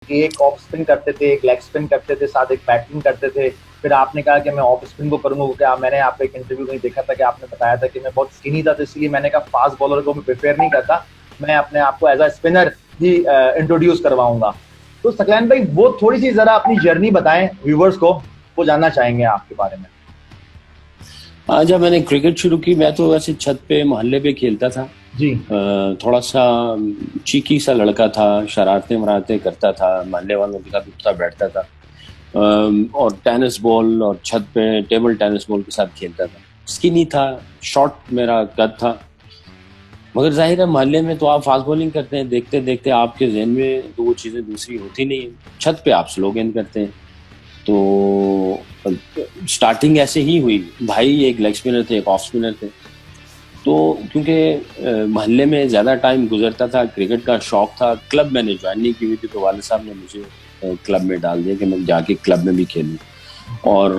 کہ ایک of spin کرتے تھے, ایک لیگ اسپن کرتے تھے, ساتھ ایک بیٹنگ کرتے تھے. پھر آپ نے کہا کہ میں آف اسپن کو کروں گا, کیا میں نے آپ کا ایک انٹرویو میں دیکھا تھا کہ آپ نے بتایا تھا کہ میں بہت اسکنی تھا, تو اس لیے میں نے کہا فاسٹ بالر کو میں پریفر نہیں کرتا, میں اپنے آپ کو as a spinner he introduce کرواؤں گا. تو ثقلین بھائی وہ تھوڑی سی ذرا اپنی جرنی بتائیں ویورز کو, وہ جاننا چاہیں گے آپ کے بارے میں. جب میں نے کرکٹ شروع کی, میں تو ویسے چھت پہ محلے پہ کھیلتا تھا جی. تھوڑا سا چیکی سا لڑکا تھا, شرارتیں کرتا تھا, محلے والوں کے ساتھ اٹھتا بیٹھتا تھا, اور ٹینس بال اور چھت پہ ٹیبل ٹینس بال کے ساتھ کھیلتا تھا. اسکنی تھا, شارٹ میرا قد تھا, مگر ظاہر ہے محلے میں تو آپ فاسٹ بالنگ کرتے ہیں, دیکھتے دیکھتے آپ کے ذہن میں تو وہ چیزیں دوسری ہوتی نہیں ہیں, چھت پہ آپ سلو گیند کرتے ہیں. تو سٹارٹنگ ایسے ہی ہوئی. بھائی ایک لیگ اسپنر تھے, ایک آف اسپنر تھے, تو کیونکہ محلے میں زیادہ ٹائم گزرتا تھا, کرکٹ کا شوق تھا, کلب میں نے جوائن نہیں کی ہوئی تھی, تو والد صاحب نے مجھے کلب میں ڈال دیا کہ میں جا کے کلب میں بھی کھیلوں اور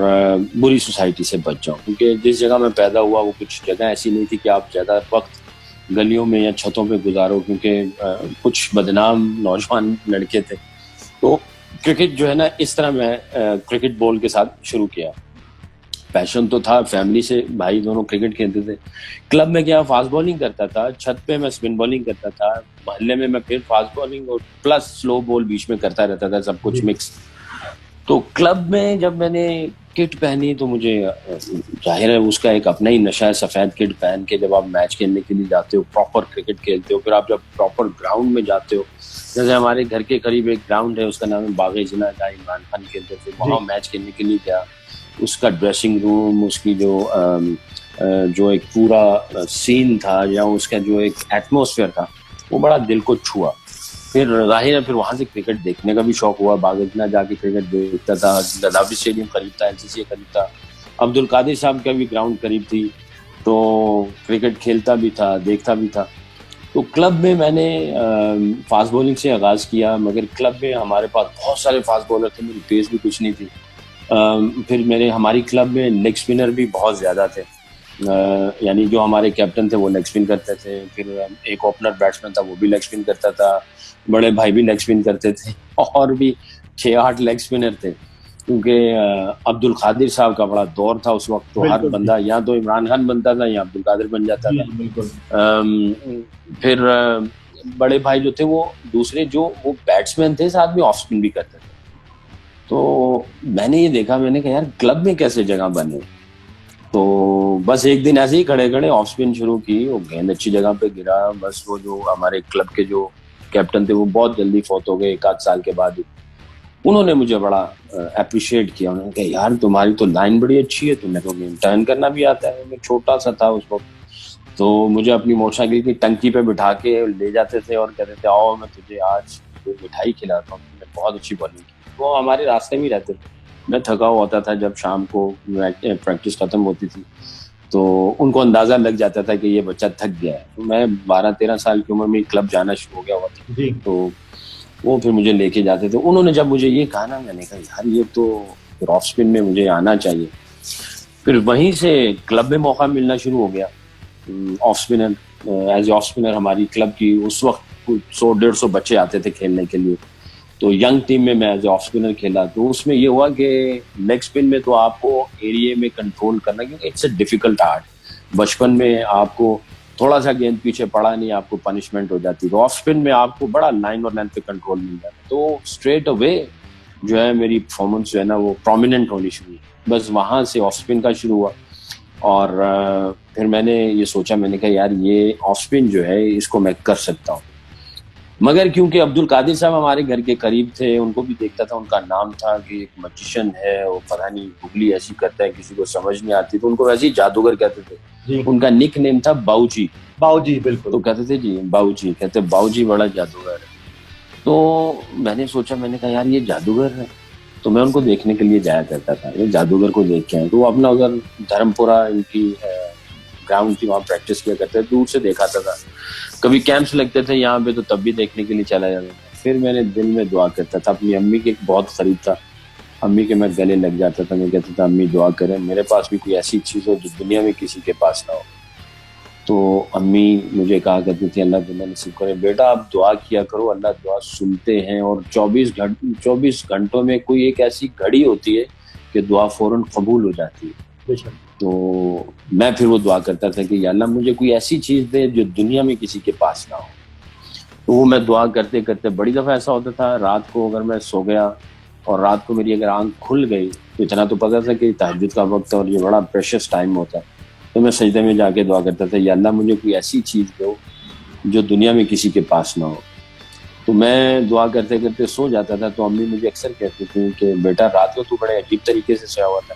بری سوسائٹی سے بچ جاؤں. کیونکہ جس جگہ میں پیدا ہوا وہ کچھ جگہ ایسی نہیں تھی کہ آپ زیادہ وقت گلیوں میں یا چھتوں پہ گزارو, کیونکہ کچھ بدنام نوجوان لڑکے تھے. تو کرکٹ جو ہے نا, اس طرح میں کرکٹ بال کے ساتھ شروع کیا. پیشن تو تھا, فیملی سے بھائی دونوں کرکٹ کھیلتے تھے. کلب میں کیا فاسٹ بالنگ کرتا تھا, چھت پہ میں اسپن بالنگ کرتا تھا, محلے میں میں پھر فاسٹ بالنگ اور پلس سلو بال بیچ میں کرتا رہتا تھا, سب کچھ مکس. تو کلب میں جب میں نے کٹ پہنی تو مجھے ظاہر ہے اس کا ایک اپنا ہی نشہ ہے, سفید کٹ پہن کے جب آپ میچ کھیلنے کے لیے جاتے ہو, پراپر کرکٹ کھیلتے ہو, پھر آپ جب پراپر گراؤنڈ میں جاتے ہو, جیسے ہمارے گھر کے قریب ایک گراؤنڈ ہے, اس کا نام ہے باغ جناح, جہاں عمران خان کھیلتے تھے, وہاں میچ کھیلنے کے لیے گیا. اس کا ڈریسنگ روم, اس کی جو ایک پورا سین تھا, یا اس کا جو ایک ایٹماسفیئر تھا, وہ بڑا دل کو چھوا. پھر ظاہر ہے پھر وہاں سے کرکٹ دیکھنے کا بھی شوق ہوا, باغ جناح جا کے کرکٹ دیکھتا تھا. گداوری اسٹیڈیم قریب تھا, LCC قریب تھا, عبد القادر صاحب کا بھی گراؤنڈ قریب تھی, تو کرکٹ کھیلتا بھی تھا, دیکھتا بھی تھا. تو کلب میں نے فاسٹ بولنگ سے آغاز کیا, مگر کلب میں ہمارے پاس بہت سارے فاسٹ بولر تھے, میری پیس بھی کچھ نہیں تھی. پھر ہماری کلب میں لیگ اسپنر بھی بہت زیادہ تھے, یعنی جو ہمارے کیپٹن تھے وہ لیگ اسپن کرتے تھے. پھر ایک اوپنر بیٹسمین تھا, وہ بھی لیگ اسپن کرتا تھا. بڑے بھائی بھی لیگ اسپن کرتے تھے, اور بھی 6-8 لیگ اسپنر تھے, کیونکہ عبد القادر صاحب کا بڑا دور تھا اس وقت. تو ہر بندہ یا تو عمران خان بنتا تھا یا عبد القادر بن جاتا تھا. پھر بڑے بھائی جو تھے وہ دوسرے جو وہ بیٹسمین تھے, ساتھ میں آف اسپن بھی کرتے تھے. تو میں نے یہ دیکھا, میں نے کہا یار کلب میں کیسے جگہ بنے. تو بس ایک دن ایسے ہی کھڑے کھڑے آف اسپن شروع کی, وہ گیند اچھی جگہ پہ گرا. بس وہ جو ہمارے کلب کے جو کیپٹن تھے وہ بہت جلدی فوت ہو گئے, 1-8 سال کے بعد. انہوں نے مجھے بڑا اپریشیٹ کیا, انہوں نے کہا یار تمہاری تو لائن بڑی اچھی ہے, تمہیں تو گیم ٹرن کرنا بھی آتا ہے. میں چھوٹا سا تھا اس وقت, تو مجھے اپنی موٹر سائیکل کی ٹنکی پہ بٹھا کے لے جاتے تھے اور کہتے تھے آؤ میں تجھے آج مٹھائی کھلاتا ہوں, تم نے بہت اچھی بالنگ کی. وہ ہمارے راستے میں ہی رہتے تھے. میں تھکا ہوا ہوتا تھا, جب شام کو پریکٹس ختم ہوتی تھی تو ان کو اندازہ لگ جاتا تھا کہ یہ بچہ تھک گیا ہے. تو میں 12-13 سال کی عمر میں کلب جانا شروع ہو گیا ہوا تھا, تو وہ پھر مجھے لے کے جاتے تھے. انہوں نے جب مجھے یہ کہا نا, میں نے کہا یار یہ تو آف اسپن میں مجھے آنا چاہیے. پھر وہیں سے کلب میں موقع ملنا شروع ہو گیا. Off spinner, as a off spinner ہماری کلب کی اس وقت 100-150 بچے آتے تھے کھیلنے کے لیے. تو ینگ ٹیم میں ایز اے آف اسپنر کھیلا. تو اس میں یہ ہوا کہ لیگ اسپن میں تو آپ کو ایریے میں کنٹرول کرنا, کیونکہ اٹس اے ڈیفیکلٹ آرٹ. بچپن میں آپ کو تھوڑا سا گیند پیچھے پڑا نہیں, آپ کو پنشمنٹ ہو جاتی. تو آف اسپن میں آپ کو بڑا لائن اور لینتھ پہ کنٹرول مل جاتا. تو اسٹریٹ اوے جو ہے میری پرفارمنس جو ہے نا وہ پرومیننٹ ہونی شروع ہوئی. بس وہاں سے آف اسپن کا شروع ہوا, اور پھر میں نے یہ سوچا, میں نے کہا یار یہ آف اسپن جو ہے اس کو میں کر سکتا ہوں. مگر کیونکہ عبد القادر صاحب ہمارے گھر کے قریب تھے, ان کو بھی دیکھتا تھا, ان کا نام تھا کہ ایک میجیشین ہے, وہ پتہ نہیں گگلی ایسی کرتا ہے کسی کو سمجھ نہیں آتی, تو ان کو ویسے ہی جادوگر کہتے تھے. ان کا نک نیم تھا باؤ جی. بالکل. تو کہتے تھے جی باؤ جی, کہتے باؤ جی بڑا جادوگر ہے. تو میں نے سوچا, میں نے کہا یار یہ جادوگر ہے. تو میں ان کو دیکھنے کے لیے جایا کرتا تھا, یہ جادوگر کو دیکھ کے آئے. تو وہ اپنا ادھر دھرمپورہ ان کی گراؤنڈ کی, وہاں پریکٹس کیا کرتے تھے, دور سے دیکھا تھا. کبھی کیمپس لگتے تھے یہاں پہ تو تب بھی دیکھنے کے لیے چلا جاتا تھا. پھر میں نے دل میں دعا کرتا تھا, اپنی امی کے بہت قریب تھا, امی کے میں گلے لگ جاتا تھا. میں کہتا تھا امی دعا کریں میرے پاس بھی کوئی ایسی چیز ہو جو دنیا میں کسی کے پاس نہ ہو. تو امی مجھے کہا کرتی تھی اللہ تعالیٰ نصیب کرے بیٹا آپ دعا کیا کرو, اللہ دعا سنتے ہیں, اور 24 گھنٹوں میں کوئی ایک ایسی گھڑی ہوتی ہے کہ دعا فوراً قبول ہو جاتی ہے. تو میں پھر وہ دعا کرتا تھا کہ یا اللہ مجھے کوئی ایسی چیز دے جو دنیا میں کسی کے پاس نہ ہو. تو وہ میں دعا کرتے کرتے بڑی دفعہ ایسا ہوتا تھا رات کو اگر میں سو گیا اور رات کو میری اگر آنکھ کھل گئی تو اتنا تو پتا تھا کہ تہجد کا وقت ہے اور یہ بڑا پریشیس ٹائم ہوتا ہے, تو میں سجدے میں جا کے دعا کرتا تھا یا اللہ مجھے کوئی ایسی چیز دو جو دنیا میں کسی کے پاس نہ ہو. تو میں دعا کرتے کرتے سو جاتا تھا, تو امی مجھے اکثر کہتی تھی کہ بیٹا رات کو تو بڑے عجیب طریقے سے سویا ہوا تھا.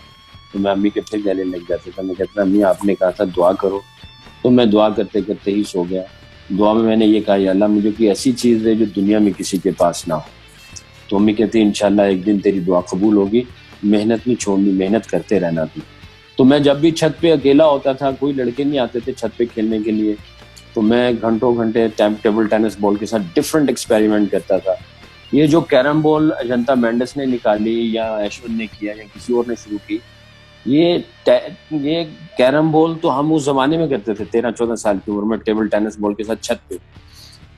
تو میں امی کے پھر گلے لگ جاتا تھا, میں کہتا تھا امی آپ نے کہا تھا دعا کرو. تو میں دعا کرتے کرتے ہی سو گیا. دعا میں نے یہ کہا یا اللہ مجھے کوئی ایسی چیز دے جو دنیا میں کسی کے پاس نہ ہو. تو امی کہتی انشاءاللہ ایک دن تیری دعا قبول ہوگی, محنت نہیں چھوڑنی, محنت کرتے رہنا تھی. تو میں جب بھی چھت پہ اکیلا ہوتا تھا, کوئی لڑکے نہیں آتے تھے چھت پہ کھیلنے کے لیے, تو میں گھنٹوں گھنٹے ٹیبل ٹینس بال کے ساتھ ڈفرینٹ ایکسپیریمنٹ کرتا تھا. یہ جو کیرم بال اجنتا مینڈس نے نکالی یا ایشون نے کیا یا کسی اور نے شروع کی, یہ کیرم بال تو ہم اس زمانے میں کرتے تھے 13-14 سال کی عمر میں ٹیبل ٹینس بال کے ساتھ چھت پہ.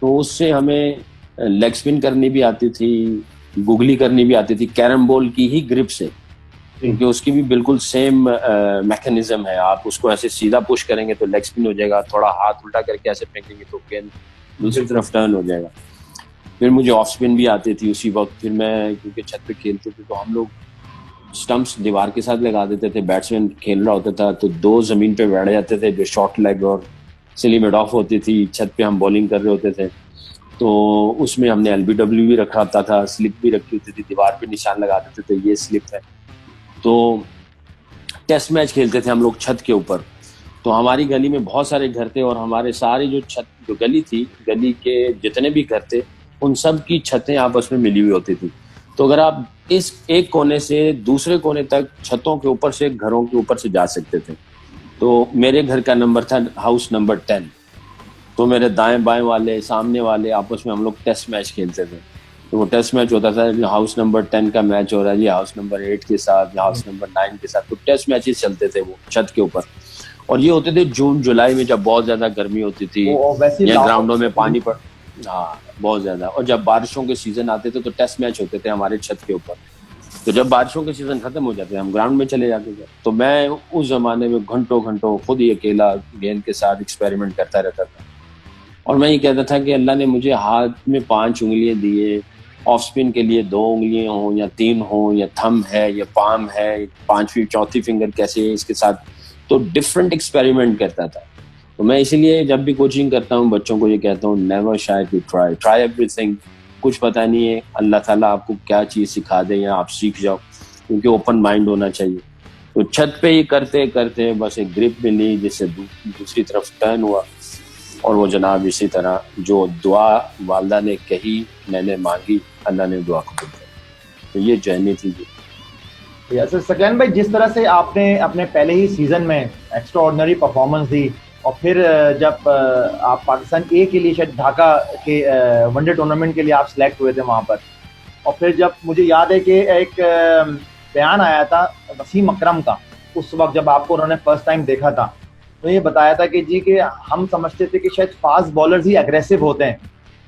تو اس سے ہمیں لیگ اسپن کرنی بھی آتی تھی, گگلی کرنی بھی آتی تھی کیرم بال کی ہی گرپ سے, کیونکہ اس کی بھی بالکل سیم میکینزم ہے. آپ اس کو ایسے سیدھا پش کریں گے تو لیگ اسپن ہو جائے گا, تھوڑا ہاتھ الٹا کر کے ایسے پھینکیں گے تو گیند دوسری طرف ٹرن ہو جائے گا. پھر مجھے آف اسپن بھی آتی تھی اسی وقت. پھر میں کیونکہ چھت پہ کھیلتے تھے تو ہم لوگ اسٹمپس دیوار کے ساتھ لگا دیتے تھے, بیٹسمین کھیل رہا ہوتا تھا تو 2 زمین پہ بیٹھ جاتے تھے جو شارٹ لیگ اور سلی میڈ آف ہوتی تھی, چھت پہ ہم بولنگ کر رہے ہوتے تھے. تو اس میں ہم نے LBW بھی رکھا ہوتا تھا, سلپ بھی رکھی ہوتی تھی, دیوار پہ نشان لگا دیتے تھے یہ سلپ ہے. تو ٹیسٹ میچ کھیلتے تھے ہم لوگ چھت کے اوپر. تو ہماری گلی میں بہت سارے گھر تھے اور ہمارے سارے جو چھت جو گلی تھی, گلی کے جتنے بھی گھر تھے ان سب کی چھتیں آپس میں ملی ہوئی ہوتی تھی. تو اگر آپ اس ایک کونے سے دوسرے کونے تک چھتوں کے اوپر سے گھروں کے اوپر سے جا سکتے تھے. تو میرے گھر کا نمبر تھا ہاؤس نمبر 10. تو میرے دائیں بائیں والے سامنے والے آپس میں ہم لوگ ٹیسٹ میچ کھیلتے تھے. تو وہ ٹیسٹ میچ ہوتا تھا ہاؤس نمبر 10 کا میچ ہو رہا ہے جی ہاؤس نمبر 8 کے ساتھ یا ہاؤس نمبر 9 کے ساتھ. تو ٹیسٹ میچز چلتے تھے وہ چھت کے اوپر, اور یہ ہوتے تھے جون جولائی میں جب بہت زیادہ گرمی ہوتی تھی یا گراؤنڈوں میں پانی پڑ بہت زیادہ. اور جب بارشوں کے سیزن آتے تھے تو ٹیسٹ میچ ہوتے تھے ہمارے چھت کے اوپر. تو جب بارشوں کے سیزن ختم ہو جاتے ہم گراؤنڈ میں چلے جاتے تھے. تو میں اس زمانے میں گھنٹوں گھنٹوں خود ہی اکیلا گیند کے ساتھ ایکسپیریمنٹ کرتا رہتا تھا. اور میں یہ کہتا تھا کہ اللہ نے مجھے ہاتھ میں 5 انگلیاں دیے, آف اسپن کے لیے 2 انگلیاں ہوں یا 3 ہوں, یا تھم ہے یا پام ہے, 5ویں 4تھی فنگر کیسے ہے اس کے ساتھ. تو ڈفرینٹ ایکسپیریمنٹ کرتا تھا. تو میں اسی لیے جب بھی کوچنگ کرتا ہوں بچوں کو یہ کہتا ہوں never shy to try everything. کچھ پتہ نہیں ہے اللہ تعالیٰ آپ کو کیا چیز سکھا دے یا آپ سیکھ جاؤ, کیونکہ اوپن مائنڈ ہونا چاہیے. تو چھت پہ ہی کرتے کرتے بس ایک گرپ ملی جس سے دوسری طرف ٹرن ہوا, اور وہ جناب اسی طرح جو دعا والدہ نے کہی میں نے مانگی اللہ نے دعا قبول کر. تو یہ جرنی تھی جی. سکلین بھائی جس طرح سے آپ نے اپنے پہلے ہی سیزن میں ایکسٹرا آرڈنری پرفارمنس دی, اور پھر جب آپ پاکستان اے کے لیے شاید ڈھاکہ کے ون ڈے ٹورنامنٹ کے لیے آپ سلیکٹ ہوئے تھے وہاں پر, اور پھر جب مجھے یاد ہے کہ ایک بیان آیا تھا وسیم اکرم کا اس وقت جب آپ کو انہوں نے فرسٹ ٹائم دیکھا تھا, تو یہ بتایا تھا کہ جی کہ ہم سمجھتے تھے کہ شاید فاسٹ بالرز ہی اگریسو ہوتے ہیں,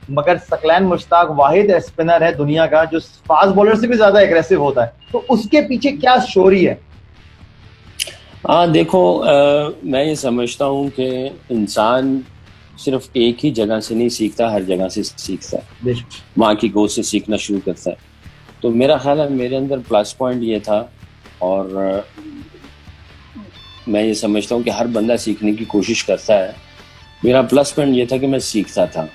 مگر ثقلین مشتاق واحد اسپنر ہے دنیا کا جو فاسٹ بالر سے بھی زیادہ اگریسو ہوتا ہے. تو اس کے پیچھے کیا اسٹوری ہے؟ دیکھو میں یہ سمجھتا ہوں کہ انسان صرف ایک ہی جگہ سے نہیں سیکھتا, ہر جگہ سے سیکھتا ہے, ماں کی گود سے سیکھنا شروع کرتا ہے. تو میرا خیال ہے میرے اندر پلس پوائنٹ یہ تھا, اور میں یہ سمجھتا ہوں کہ ہر بندہ سیکھنے کی کوشش کرتا ہے. میرا پلس پوائنٹ یہ تھا کہ میں سیکھتا تھا.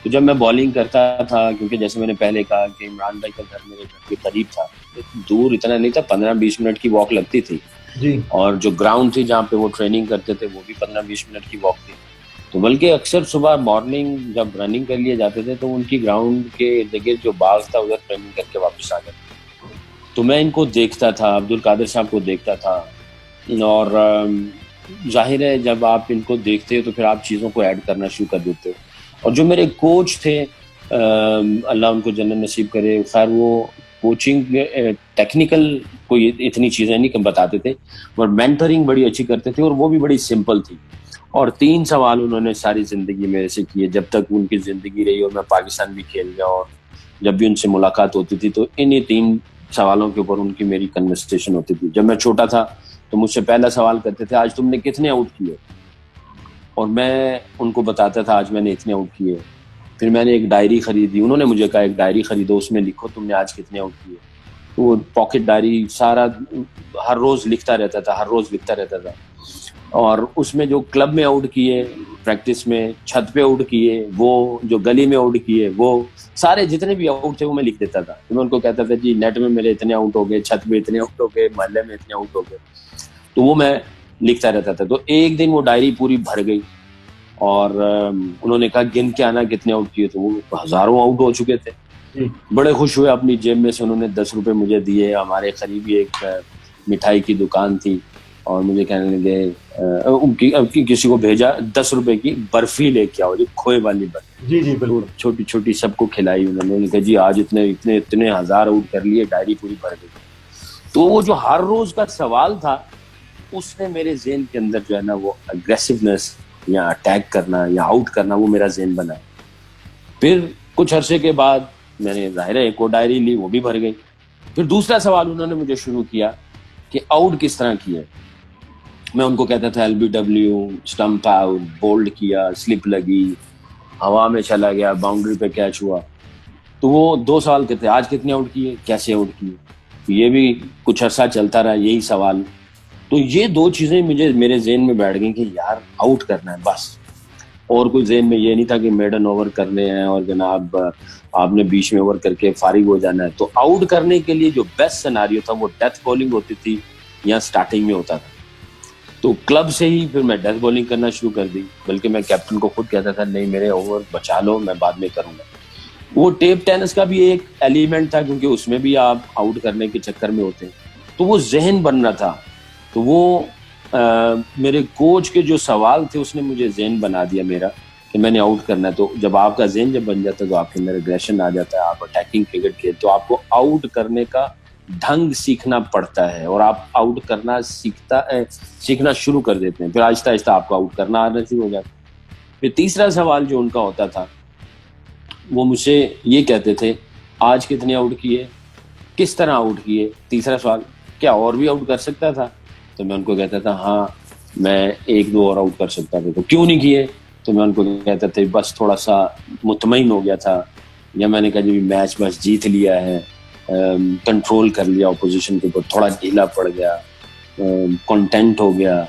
تو جب میں بالنگ کرتا تھا, کیونکہ جیسے میں نے پہلے کہا کہ عمران بھائی کا گھر میرے گھر کے قریب تھا, دور اتنا نہیں تھا, 15-20 منٹ کی واک لگتی تھی جی, اور جو گراؤنڈ تھی جہاں پہ وہ ٹریننگ کرتے تھے وہ بھی 15-20 منٹ کی واک تھی. تو بلکہ اکثر صبح مارننگ جب رننگ کر لیے جاتے تھے تو ان کی گراؤنڈ کے ارد گرد جو باغ تھا ادھر ٹریننگ کر کے واپس آ جاتے. تو میں ان کو دیکھتا تھا, عبد القادر صاحب کو دیکھتا تھا, اور ظاہر ہے جب آپ ان کو دیکھتے ہو تو پھر آپ چیزوں کو ایڈ کرنا شروع کر دیتے ہو. اور جو میرے کوچ تھے اللہ ان کو جنت نصیب کرے, خیر وہ کوچنگ ٹیکنیکل کوئی اتنی چیزیں نہیں بتاتے تھے, اور مینٹرنگ بڑی اچھی کرتے تھے, اور وہ بھی بڑی سمپل تھی. اور 3 سوال انہوں نے ساری زندگی میرے سے کیے جب تک ان کی زندگی رہی اور میں پاکستان بھی کھیل گیا, اور جب بھی ان سے ملاقات ہوتی تھی تو انہی 3 سوالوں کے اوپر ان کی میری کنورسیشن ہوتی تھی. جب میں چھوٹا تھا تو مجھ سے پہلا سوال کرتے تھے آج تم نے کتنے آؤٹ کیے, اور میں ان کو بتاتا تھا آج میں نے اتنے آؤٹ کیے. پھر میں نے ایک ڈائری خریدی, انہوں نے مجھے کہا ایک ڈائری خریدو, اس میں لکھو تم نے آج کتنے آؤٹ کیے. تو وہ پاکٹ ڈائری سارا ہر روز لکھتا رہتا تھا, اور اس میں جو کلب میں آؤٹ کیے, پریکٹس میں, چھت پہ آؤٹ کیے, وہ جو گلی میں آؤٹ کیے, وہ سارے جتنے بھی آؤٹ تھے وہ میں لکھ دیتا تھا. میں ان کو کہتا تھا جی نیٹ میں میرے اتنے آؤٹ ہو گئے, چھت پہ اتنے آؤٹ ہو گئے, محلے میں اتنے آؤٹ ہو گئے, تو وہ میں لکھتا رہتا تھا. تو ایک دن وہ ڈائری پوری بھر گئی اور انہوں نے کہا گن کے آنا کتنے آؤٹ کیے, تو وہ ہزاروں آؤٹ ہو چکے تھے. بڑے خوش ہوئے, اپنی جیب میں سے انہوں نے 10 روپے مجھے دیے. ہمارے قریبی ایک مٹھائی کی دکان تھی اور مجھے کہنے لگے کسی کو بھیجا 10 روپے کی برفی لے کے آؤ, جو کھوئے والی برفی. جی جی بالکل. چھوٹی چھوٹی سب کو کھلائی انہوں نے, کہا جی آج اتنے ہزار آؤٹ کر لیے, ڈائری پوری بھر گئی. تو وہ جو ہر روز کا سوال تھا اس نے میرے ذہن کے اندر جو ہے نا وہ اگریسونیس یا اٹیک کرنا یا آؤٹ کرنا وہ میرا ذہن بنا. پھر کچھ عرصے کے بعد میں نے ظاہر ہے ایک اور ڈائری لی, وہ بھی بھر گئی. پھر دوسرا سوال انہوں نے مجھے شروع کیا کہ آؤٹ کس طرح کیے. میں ان کو کہتا تھا LBW, اسٹمپ آؤٹ, بولڈ کیا, سلپ لگی, ہوا میں چلا گیا, باؤنڈری پہ کیچ ہوا. تو وہ 2 سوال کہتے آج کتنے آؤٹ کیے, کیسے آؤٹ کیے. یہ بھی کچھ عرصہ چلتا رہا یہی سوال. تو یہ 2 چیزیں میرے ذہن میں بیٹھ گئیں کہ یار آؤٹ کرنا ہے بس. اور کوئی ذہن میں یہ نہیں تھا کہ میڈن اوور کرنے ہیں اور جناب آپ نے بیچ میں اوور کر کے فارغ ہو جانا ہے. تو آؤٹ کرنے کے لیے جو بیسٹ سیناریو تھا وہ ڈیتھ بالنگ ہوتی تھی یا سٹارٹنگ میں ہوتا تھا. تو کلب سے ہی پھر میں ڈیتھ بالنگ کرنا شروع کر دی, بلکہ میں کیپٹن کو خود کہتا تھا نہیں میرے اوور بچا لو, میں بعد میں کروں گا. وہ ٹیپ ٹینس کا بھی ایک ایلیمنٹ تھا کیونکہ اس میں بھی آپ آؤٹ کرنے کے چکر میں ہوتے ہیں, تو وہ ذہن بننا تھا. تو وہ میرے کوچ کے جو سوال تھے اس نے مجھے ذہن بنا دیا میرا کہ میں نے آؤٹ کرنا ہے. تو جب آپ کا ذہن جب بن جاتا ہے تو آپ کے اندر اگریشن آ جاتا ہے, آپ اٹیکنگ کرکٹ کھیلتے تو آپ کو آؤٹ کرنے کا ڈھنگ سیکھنا پڑتا ہے اور آپ آؤٹ کرنا سیکھنا شروع کر دیتے ہیں. پھر آہستہ آہستہ آپ کو آؤٹ کرنا آنا شروع ہو جاتا ہے. پھر تیسرا سوال جو ان کا ہوتا تھا وہ مجھ سے یہ کہتے تھے آج کتنے آؤٹ کیے, کس طرح آؤٹ کیے. تیسرا سوال کیا اور بھی آؤٹ کر سکتا تھا, تو میں ان کو کہتا تھا ہاں میں 1-2 اور آؤٹ کر سکتا تھا. تو کیوں نہیں کیے, تو میں ان کو کہتا تھا بس تھوڑا سا مطمئن ہو گیا تھا, یا میں نے کہا جی میچ بس جیت لیا ہے, کنٹرول کر لیا اپوزیشن کے اوپر, تھوڑا ڈھیلا پڑ گیا, کنٹینٹ ہو گیا,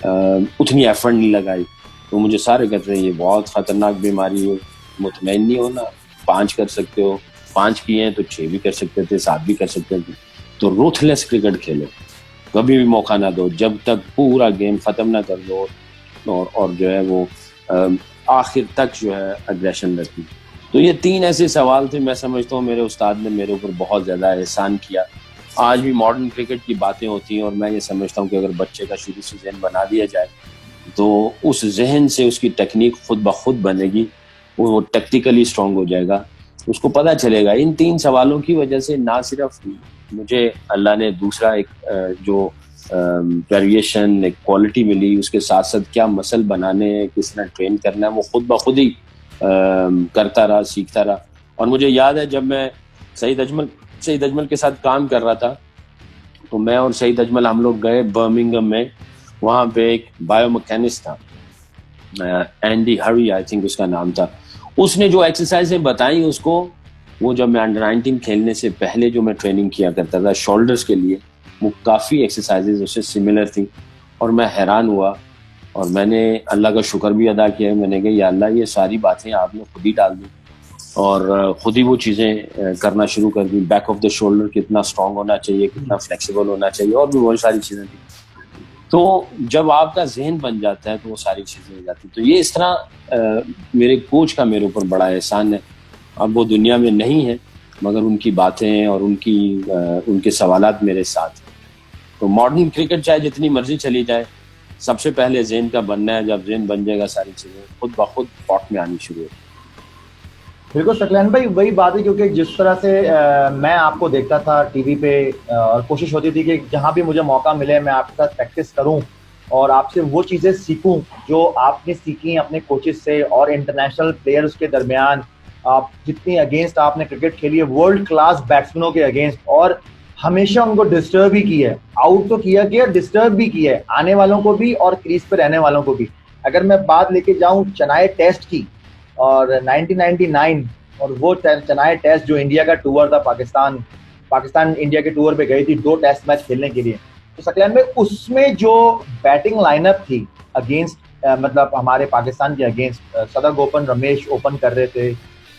اتنی ایفرٹ نہیں لگائی. تو مجھے سارے کہتے ہیں یہ بہت خطرناک بیماری ہے, مطمئن نہیں ہونا, 5 کر سکتے ہو, 5 کیے ہیں تو 6 بھی کر سکتے تھے, 7 بھی کر سکتے تھے. تو روتھلیس کرکٹ کھیلو, کبھی بھی موقع نہ دو جب تک پورا گیم ختم نہ کر دو, اور جو ہے وہ آخر تک جو ہے اگریشن رکھی. تو یہ 3 ایسے سوال تھے. میں سمجھتا ہوں میرے استاد نے میرے اوپر بہت زیادہ احسان کیا. آج بھی ماڈرن کرکٹ کی باتیں ہوتی ہیں اور میں یہ سمجھتا ہوں کہ اگر بچے کا شروع سے ذہن بنا دیا جائے تو اس ذہن سے اس کی ٹیکنیک خود بخود بنے گی, وہ ٹیکٹیکلی اسٹرانگ ہو جائے گا, اس کو پتہ چلے گا. ان 3 سوالوں کی وجہ سے نہ صرف مجھے اللہ نے دوسرا ایک جو ویریشن ایک کوالٹی ملی, اس کے ساتھ ساتھ کیا مسل بنانے ہیں, کس طرح ٹرین کرنا ہے, وہ خود بخود ہی کرتا رہا, سیکھتا رہا. اور مجھے یاد ہے جب میں سعید اجمل کے ساتھ کام کر رہا تھا تو میں اور سعید اجمل ہم لوگ گئے برمنگھم میں. وہاں پہ ایک بایو میکینسٹ تھا, اینڈی ہری آئی تھنک اس کا نام تھا. اس نے جو ایکسرسائزیں بتائیں اس کو, وہ جب میں انڈر 19 کھیلنے سے پہلے جو میں ٹریننگ کیا کرتا تھا شولڈرز کے لیے, وہ کافی ایکسرسائزز اس سے سملر تھیں. اور میں حیران ہوا اور میں نے اللہ کا شکر بھی ادا کیا. میں نے کہا یا اللہ یہ ساری باتیں آپ نے خود ہی ڈال دی اور خود ہی وہ چیزیں کرنا شروع کر دی. بیک آف دا شولڈر کتنا اسٹرانگ ہونا چاہیے, کتنا فلیکسیبل ہونا چاہیے, اور بھی بہت ساری چیزیں تھیں. تو جب آپ کا ذہن بن جاتا ہے تو وہ ساری چیزیں ہو جاتی. تو یہ اس طرح میرے کوچ کا میرے اوپر بڑا احسان ہے. اب وہ دنیا میں نہیں ہے مگر ان کی باتیں اور ان کے سوالات میرے ساتھ ہیں. تو ماڈرن کرکٹ چاہے جتنی مرضی چلی جائے, سب سے پہلے ذہن کا بننا ہے. جب ذہن بن جائے گا ساری چیزیں خود بخود پاٹ میں آنی شروع ہوگی. بالکل ثقلین بھائی وہی بات ہے, کیونکہ جس طرح سے میں آپ کو دیکھتا تھا ٹی وی پہ, اور کوشش ہوتی تھی کہ جہاں بھی مجھے موقع ملے میں آپ کے ساتھ پریکٹس کروں. اور آپ سے وہ چیزیں سیکھوں جو آپ نے سیکھی اپنے کوچز سے اور انٹرنیشنل پلیئرز کے درمیان. آپ جتنی اگینسٹ آپ نے کرکٹ کھیلی ہے ورلڈ کلاس بیٹسمینوں کے اگینسٹ, اور ہمیشہ ان کو ڈسٹرب ہی کیا ہے, آؤٹ تو کیا ڈسٹرب بھی کیا ہے, آنے والوں کو بھی اور کریز پہ رہنے والوں کو بھی. اگر میں بات لے کے جاؤں چنائے ٹیسٹ کی اور 1999 اور وہ چنائے ٹیسٹ جو انڈیا کا ٹور تھا, پاکستان انڈیا کے ٹور پہ گئی تھی 2 ٹیسٹ میچ کھیلنے کے لیے, تو ثقلین بھائی اس میں جو بیٹنگ لائن اپ تھی اگینسٹ مطلب ہمارے پاکستان کے اگینسٹ, صدر اوپن رمیش اوپن کر رہے تھے,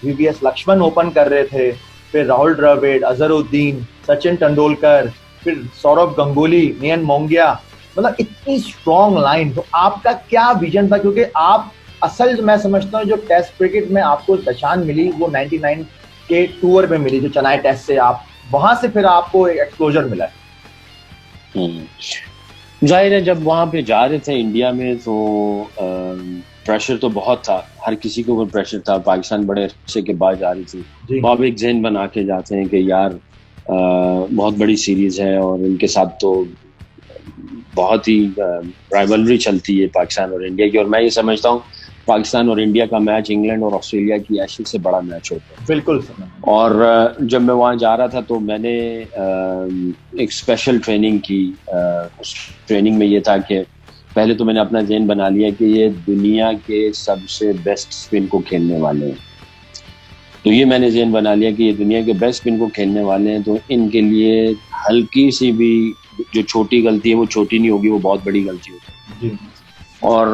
وی وی ایس لکشمن اوپن کر رہے تھے, پھر راہل ڈراوڈ, اظہر الدین, سچن ٹنڈولکر, پھر سوربھ گنگولی, نین مونگیا, مطلب اتنی اسٹرانگ لائن. تو آپ کا کیا ویژن تھا, کیونکہ آپ اصل میں سمجھتا ہوں جو ٹیسٹ کرکٹ میں آپ کو پہچان ملی وہ 99 کے ٹور میں ملی, جو چنائی ٹیسٹ سے آپ وہاں سے پھر آپ کو ایکسپلوژر ملا. ظاہر ہے جب وہاں پہ جا رہے تھے انڈیا میں تو پریشر تو بہت تھا, ہر کسی کے اوپر پریشر تھا. پاکستان بڑے عرصے کے بعد جا رہی تھی, تو آپ ایک ذہن بنا کے جاتے ہیں کہ یار بہت بڑی سیریز ہے اور ان کے ساتھ تو بہت ہی رائیولری چلتی ہے پاکستان اور انڈیا کی, اور میں یہ سمجھتا ہوں پاکستان اور انڈیا کا میچ انگلینڈ اور آسٹریلیا کی ایشز سے بڑا میچ ہوتا ہے. بالکل. اور جب میں وہاں جا رہا تھا تو میں نے ایک اسپیشل ٹریننگ کی. اس ٹریننگ میں یہ تھا کہ پہلے تو میں نے اپنا ذہن بنا لیا کہ یہ دنیا کے سب سے بیسٹ اسپن کو کھیلنے والے ہیں. تو یہ میں نے ذہن بنا لیا کہ یہ دنیا کے بیسٹ اسپن کو کھیلنے والے ہیں, تو ان کے لیے ہلکی سی بھی جو چھوٹی غلطی ہے وہ چھوٹی نہیں ہوگی, وہ بہت بڑی غلطی ہوگی. اور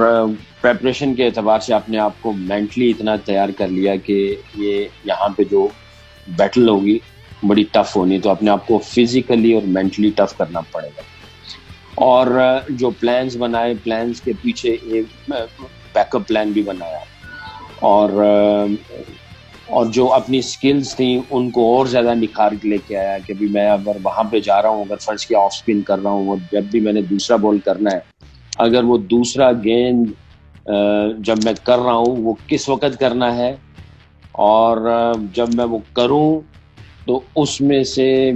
پریپریشن کے اعتبار سے اپنے آپ کو مینٹلی اتنا تیار کر لیا کہ یہ یہاں پہ جو بیٹل ہوگی بڑی ٹف ہونی, تو اپنے آپ کو فزیکلی اور مینٹلی ٹف کرنا پڑے گا. اور جو پلانز بنائے, پلانز کے پیچھے ایک بیک اپ پلان بھی بنایا, اور جو اپنی سکلز تھیں ان کو اور زیادہ نکھار کے لے کے آیا کہ بھی میں اگر وہاں پہ جا رہا ہوں, اگر فرض کیا آف اسپن کر رہا ہوں, اور جب بھی میں نے دوسرا بال کرنا ہے, اگر وہ دوسرا گیند جب میں کر رہا ہوں وہ کس وقت کرنا ہے, اور جب میں وہ کروں تو اس میں سے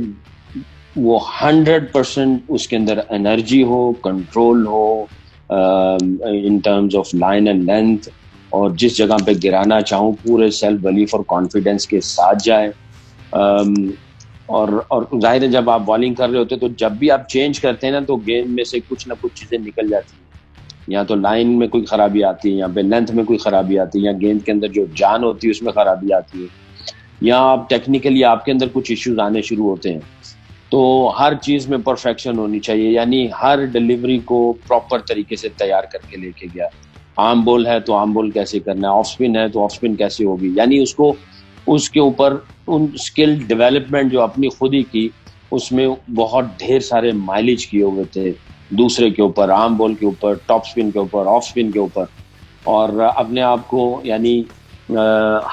وہ 100% اس کے اندر انرجی ہو, کنٹرول ہو in terms of line and length, اور جس جگہ پہ گرانا چاہوں پورے سیلف بلیف اور کانفیڈینس کے ساتھ جائے. اور ظاہر ہے جب آپ بالنگ کر رہے ہوتے تو جب بھی آپ چینج کرتے ہیں نا, تو گیند میں سے کچھ نہ کچھ چیزیں نکل جاتی ہیں. یا تو لائن میں کوئی خرابی آتی ہے, یا پہ لینتھ میں کوئی خرابی آتی ہے, یا گیند کے اندر جو جان ہوتی ہے اس میں خرابی آتی ہے, یا آپ ٹیکنیکلی آپ کے اندر کچھ ایشوز آنے شروع ہوتے ہیں. تو ہر چیز میں پرفیکشن ہونی چاہیے, یعنی ہر ڈلیوری کو پراپر طریقے سے تیار کر کے لے کے گیا. آرم بول ہے تو آرم بول کیسے کرنا ہے, آف اسپن ہے تو آف اسپن کیسے ہوگی, یعنی اس کے اوپر ان اسکل ڈیولپمنٹ جو اپنی خود ہی کی, اس میں بہت ڈھیر سارے مائلیج کیے ہوئے تھے دوسرے کے اوپر, آرم بال کے اوپر, ٹاپ اسپن کے اوپر, آف اسپن کے اوپر, اور اپنے آپ کو یعنی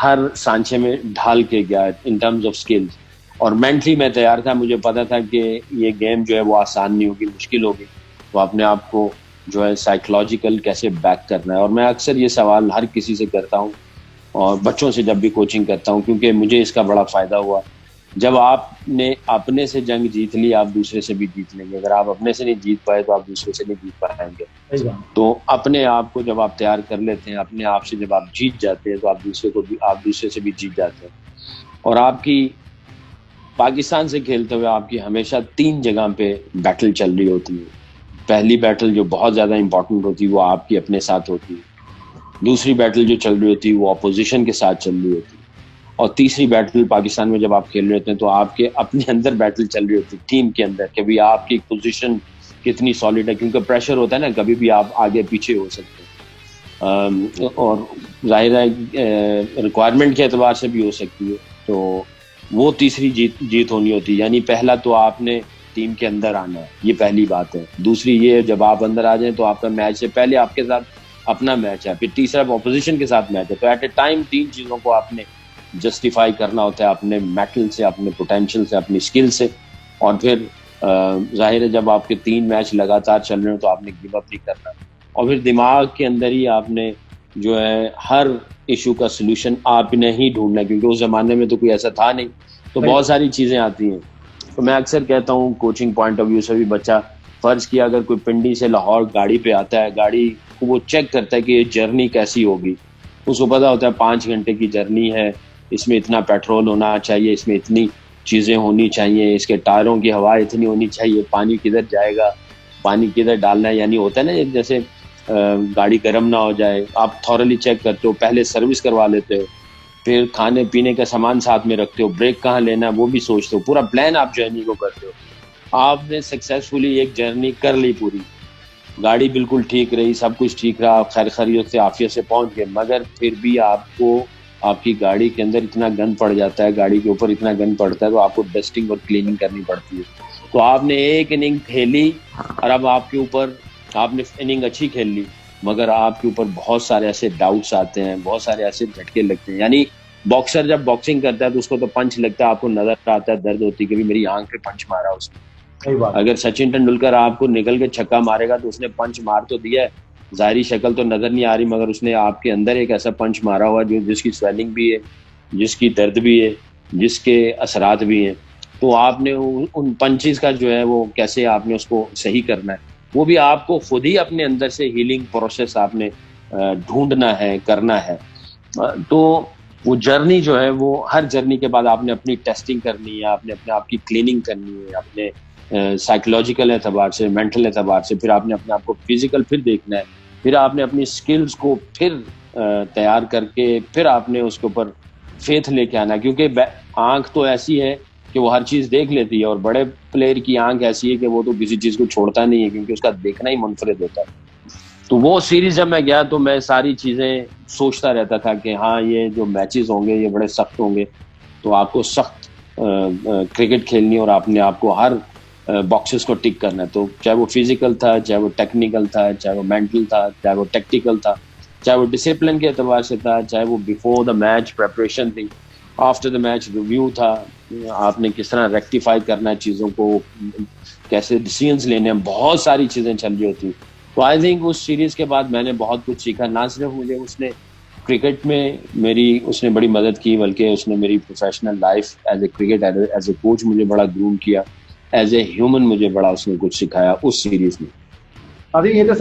ہر سانچے میں ڈھال کے گیا ان ٹرمز آف اسکلز. اور مینٹلی میں تیار تھا, مجھے پتا تھا کہ یہ گیم جو ہے وہ آسان نہیں ہوگی, مشکل ہوگی, تو اپنے آپ کو جو ہے سائیکولوجیکل کیسے بیک کرنا ہے. اور میں اکثر یہ سوال ہر کسی سے کرتا ہوں, اور بچوں سے جب بھی کوچنگ کرتا ہوں, کیونکہ مجھے اس کا بڑا فائدہ ہوا. جب آپ نے اپنے سے جنگ جیت لی, آپ دوسرے سے بھی جیت لیں گے. اگر آپ اپنے سے نہیں جیت پائے تو آپ دوسرے سے نہیں جیت پائیں گے. تو اپنے آپ کو جب آپ تیار کر لیتے ہیں, اپنے آپ سے جب آپ جیت جاتے ہیں, تو آپ دوسرے سے بھی جیت جاتے ہیں. اور آپ کی پاکستان سے کھیلتے ہوئے آپ کی ہمیشہ 3 جگہ پہ بیٹل چل رہی ہوتی ہے. پہلی بیٹل جو بہت زیادہ امپورٹنٹ ہوتی ہے وہ آپ کی اپنے ساتھ ہوتی ہے. دوسری بیٹل جو چل رہی ہوتی ہے وہ اپوزیشن کے ساتھ چل رہی ہوتی ہے. اور تیسری بیٹل پاکستان میں جب آپ کھیل رہے ہوتے ہیں تو آپ کے اپنے اندر بیٹل چل رہی ہوتی ہے, ٹیم کے اندر, کہ بھی آپ کی پوزیشن کتنی سالڈ ہے, کیونکہ پریشر ہوتا ہے نا, کبھی بھی آپ آگے پیچھے ہو سکتے ہیں, اور ظاہر ہے ریکوائرمنٹ کے اعتبار سے بھی ہو سکتی ہے. تو وہ تیسری جیت ہونی ہوتی ہے. یعنی پہلا تو آپ نے ٹیم کے اندر آنا ہے, یہ پہلی بات ہے. دوسری یہ جب آپ اندر آ جائیں تو آپ کا میچ سے پہلے آپ کے ساتھ اپنا میچ ہے, پھر تیسرا اپوزیشن کے ساتھ میچ ہے. تو ایٹ اے ٹائم 3 چیزوں کو آپ نے جسٹیفائی کرنا ہوتا ہے, اپنے میٹل سے, اپنے پوٹینشیل سے, اپنی اسکل سے. اور پھر ظاہر ہے جب آپ کے 3 میچ لگاتار چل رہے ہیں تو آپ نے گیو اپ نہیں کرنا. اور پھر دماغ کے اندر ہی آپ نے جو ہے ہر ایشو کا سلوشن آپ نے ہی ڈھونڈنا ہے, کیونکہ اس زمانے میں تو کوئی ایسا تھا نہیں, تو بہت ساری چیزیں آتی ہیں. تو میں اکثر کہتا ہوں کوچنگ پوائنٹ آف ویو سے بھی, بچہ فرض کیا اگر کوئی پنڈی سے لاہور گاڑی پہ آتا ہے, گاڑی کو وہ چیک کرتا ہے کہ یہ جرنی کیسی ہوگی, اس کو پتا ہوتا ہے 5 گھنٹے کی جرنی ہے, اس میں اتنا پیٹرول ہونا چاہیے, اس میں اتنی چیزیں ہونی چاہیے, اس کے ٹائروں کی ہوا اتنی ہونی چاہیے, پانی کدھر جائے گا, پانی کدھر ڈالنا ہے, یعنی ہوتا ہے نا جیسے گاڑی گرم نہ ہو جائے, آپ تھورلی چیک کرتے ہو, پہلے سروس کروا لیتے ہو, پھر کھانے پینے کا سامان ساتھ میں رکھتے ہو, بریک کہاں لینا ہے وہ بھی سوچتے ہو, پورا پلان آپ جرنی کو کرتے ہو. آپ نے سکسیسفلی ایک جرنی کر لی پوری, گاڑی بالکل ٹھیک رہی, سب کچھ ٹھیک رہا, آپ خیر خیریت سے عافیت سے پہنچ گئے, مگر پھر بھی آپ کو آپ کی گاڑی کے اندر اتنا گند پڑ جاتا ہے, گاڑی کے اوپر اتنا گند پڑتا ہے, تو آپ کو ڈسٹنگ اور کلیننگ کرنی پڑتی ہے. تو آپ نے ایک اننگ کھیلی اور اب آپ کے اوپر, آپ نے اننگ اچھی کھیل لی, مگر آپ کے اوپر بہت سارے ایسے ڈاؤٹس آتے ہیں, بہت سارے ایسے جھٹکے لگتے ہیں. یعنی باکسر جب باکسنگ کرتا ہے تو اس کو تو پنچ لگتا ہے, آپ کو نظر آتا ہے, درد ہوتی ہے کہ میری آنکھ پہ پنچ مارا اس نے. اگر سچن ٹنڈولکر آپ کو نکل کے چھکا مارے گا تو اس نے پنچ مار تو دیا ہے, ظاہری شکل تو نظر نہیں آ رہی, مگر اس نے آپ کے اندر ایک ایسا پنچ مارا ہوا جس کی سویلنگ بھی ہے, جس کی درد بھی ہے, جس کے اثرات بھی ہیں. تو آپ نے ان پنچز کا جو ہے وہ کیسے آپ نے اس کو صحیح کرنا ہے, وہ بھی آپ کو خود ہی اپنے اندر سے ہیلنگ پروسیس آپ نے ڈھونڈنا ہے, کرنا ہے. تو وہ جرنی جو ہے وہ ہر جرنی کے بعد آپ نے اپنی ٹیسٹنگ کرنی ہے, آپ نے اپنے آپ کی کلیننگ کرنی ہے, اپنے سائیکولوجیکل اعتبار سے, مینٹل اعتبار سے, پھر آپ نے اپنے آپ کو فزیکل پھر دیکھنا ہے, پھر آپ نے اپنی سکلز کو پھر تیار کر کے پھر آپ نے اس کے اوپر فیتھ لے کے آنا ہے. کیونکہ آنکھ تو ایسی ہے کہ وہ ہر چیز دیکھ لیتی ہے, اور بڑے پلیئر کی آنکھ ایسی ہے کہ وہ تو کسی چیز کو چھوڑتا نہیں ہے, کیونکہ اس کا دیکھنا ہی منفرد ہوتا ہے. تو وہ سیریز جب میں گیا تو میں ساری چیزیں سوچتا رہتا تھا کہ ہاں یہ جو میچز ہوں گے یہ بڑے سخت ہوں گے, تو آپ کو سخت کرکٹ کھیلنی اور آپ نے آپ کو ہر باکسز کو ٹک کرنا ہے. تو چاہے وہ فزیکل تھا, چاہے وہ ٹیکنیکل تھا, چاہے وہ مینٹل تھا, چاہے وہ ٹیکٹیکل تھا, چاہے وہ ڈسپلن کے اعتبار سے تھا, چاہے وہ بیفور دا میچ پریپریشن تھی, آفٹر دا میچ ریویو تھا, آپ نے کس طرح ریکٹیفائی کرنا ہے چیزوں کو, کیسے ڈیسیژنز لینے ہیں, بہت ساری چیزیں چل رہی ہوتی. تو آئی تھنک اس سیریز کے بعد میں نے بہت کچھ سیکھا. نہ صرف مجھے اس نے کرکٹ میں اس نے بڑی مدد کی, بلکہ اس نے میری professional life as a cricket as a coach مجھے بڑا گروم کیا, ایز اے ہیومن مجھے بڑا اس نے کچھ سکھایا اس سیریز میں. ابھی یہ تو